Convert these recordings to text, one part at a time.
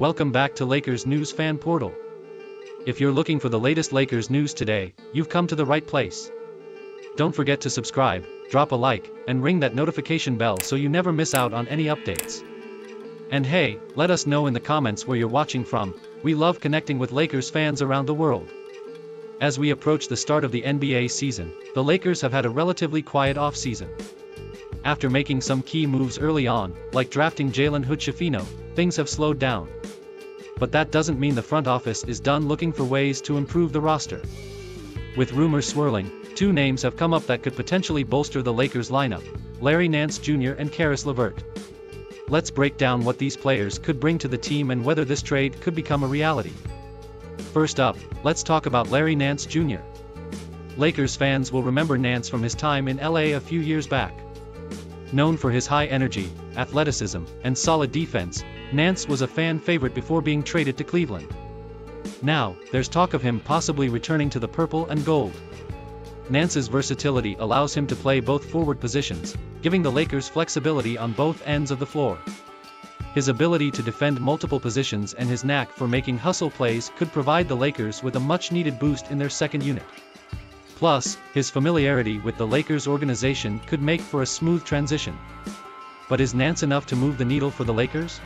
welcome back to Lakers News Fan Portal. If you're looking for the latest Lakers news today, you've come to the right place. Don't forget to subscribe, drop a like, and ring that notification bell so you never miss out on any updates. And hey, let us know in the comments where you're watching from. We love connecting with Lakers fans around the world. As we approach the start of the NBA season, the Lakers have had a relatively quiet offseason. After making some key moves early on, like drafting Jalen Hood-Schifino, things have slowed down. But that doesn't mean the front office is done looking for ways to improve the roster. With rumors swirling, two names have come up that could potentially bolster the Lakers lineup: Larry Nance Jr. and Caris Levert. Let's break down what these players could bring to the team and whether this trade could become a reality. First up, let's talk about Larry Nance Jr. Lakers fans will remember Nance from his time in LA a few years back. Known for his high energy, athleticism, and solid defense, Nance was a fan favorite before being traded to Cleveland. Now, there's talk of him possibly returning to the purple and gold. Nance's versatility allows him to play both forward positions, giving the Lakers flexibility on both ends of the floor. His ability to defend multiple positions and his knack for making hustle plays could provide the Lakers with a much-needed boost in their second unit. Plus, his familiarity with the Lakers organization could make for a smooth transition. But is Nance enough to move the needle for the Lakers?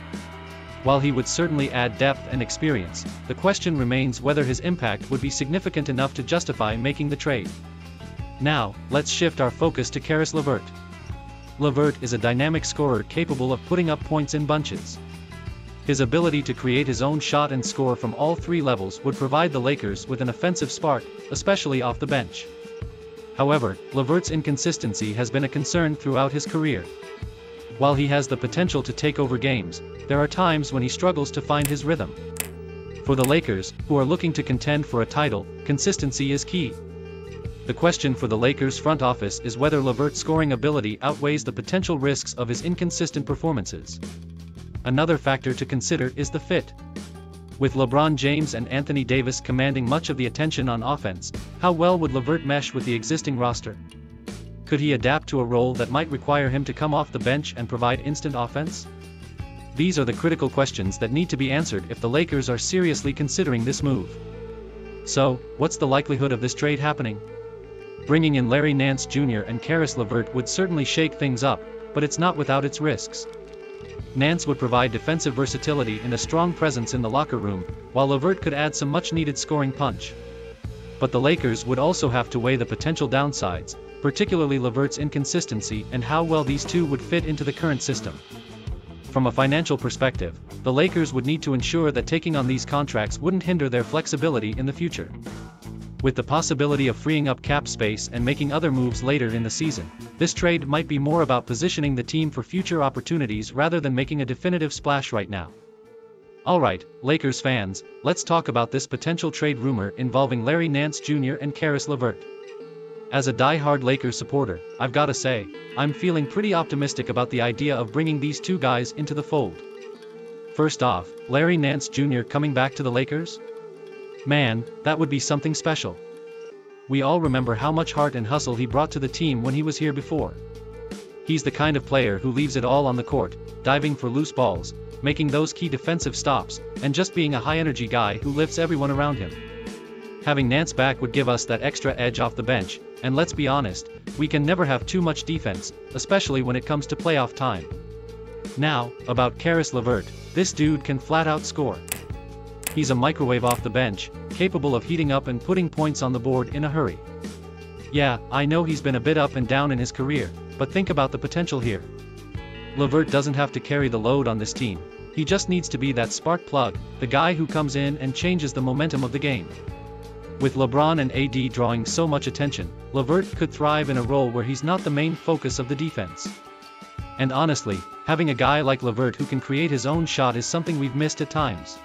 While he would certainly add depth and experience, the question remains whether his impact would be significant enough to justify making the trade. Now, let's shift our focus to Caris Levert. Levert is a dynamic scorer capable of putting up points in bunches. His ability to create his own shot and score from all three levels would provide the Lakers with an offensive spark, especially off the bench. However, Levert's inconsistency has been a concern throughout his career. While he has the potential to take over games, there are times when he struggles to find his rhythm. For the Lakers, who are looking to contend for a title, consistency is key. The question for the Lakers front office is whether Levert's scoring ability outweighs the potential risks of his inconsistent performances. Another factor to consider is the fit. With LeBron James and Anthony Davis commanding much of the attention on offense, how well would Levert mesh with the existing roster? Could he adapt to a role that might require him to come off the bench and provide instant offense? These are the critical questions that need to be answered if the Lakers are seriously considering this move. So, what's the likelihood of this trade happening? Bringing in Larry Nance Jr. and Caris Levert would certainly shake things up, but it's not without its risks. Nance would provide defensive versatility and a strong presence in the locker room, while Levert could add some much-needed scoring punch. But the Lakers would also have to weigh the potential downsides, particularly Levert's inconsistency and how well these two would fit into the current system. From a financial perspective, the Lakers would need to ensure that taking on these contracts wouldn't hinder their flexibility in the future. With the possibility of freeing up cap space and making other moves later in the season, this trade might be more about positioning the team for future opportunities rather than making a definitive splash right now. Alright, Lakers fans, let's talk about this potential trade rumor involving Larry Nance Jr. and Caris Levert. As a die-hard Lakers supporter, I've gotta say, I'm feeling pretty optimistic about the idea of bringing these two guys into the fold. First off, Larry Nance Jr. coming back to the Lakers? Man, that would be something special. We all remember how much heart and hustle he brought to the team when he was here before. He's the kind of player who leaves it all on the court, diving for loose balls, making those key defensive stops, and just being a high-energy guy who lifts everyone around him. Having Nance back would give us that extra edge off the bench, and let's be honest, we can never have too much defense, especially when it comes to playoff time. Now, about Caris Levert, this dude can flat-out score. He's a microwave off the bench, capable of heating up and putting points on the board in a hurry. Yeah, I know he's been a bit up and down in his career, but think about the potential here. Levert doesn't have to carry the load on this team. He just needs to be that spark plug, the guy who comes in and changes the momentum of the game. With LeBron and AD drawing so much attention, Levert could thrive in a role where he's not the main focus of the defense. And honestly, having a guy like Levert who can create his own shot is something we've missed at times.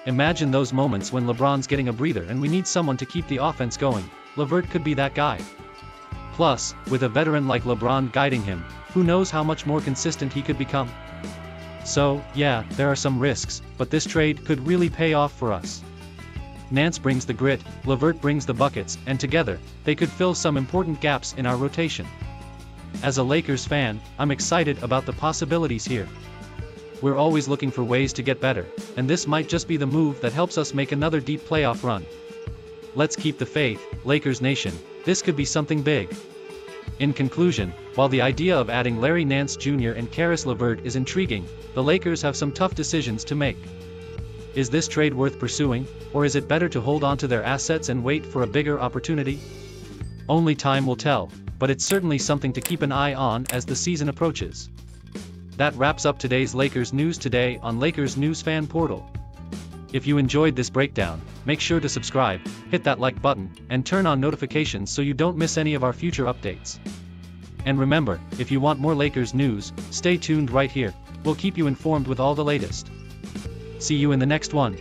Imagine those moments when LeBron's getting a breather and we need someone to keep the offense going. Levert could be that guy. Plus, with a veteran like LeBron guiding him, who knows how much more consistent he could become? So, yeah, there are some risks, but this trade could really pay off for us. Nance brings the grit, Levert brings the buckets, and together, they could fill some important gaps in our rotation. As a Lakers fan, I'm excited about the possibilities here. we're always looking for ways to get better, and this might just be the move that helps us make another deep playoff run. Let's keep the faith, Lakers Nation, this could be something big. In conclusion, while the idea of adding Larry Nance Jr. and Caris Levert is intriguing, the Lakers have some tough decisions to make. Is this trade worth pursuing, or is it better to hold on to their assets and wait for a bigger opportunity? Only time will tell, but it's certainly something to keep an eye on as the season approaches. That wraps up today's Lakers news today on Lakers News Fan Portal. If you enjoyed this breakdown, make sure to subscribe, hit that like button, and turn on notifications so you don't miss any of our future updates. And remember, if you want more Lakers news, stay tuned right here, we'll keep you informed with all the latest. See you in the next one.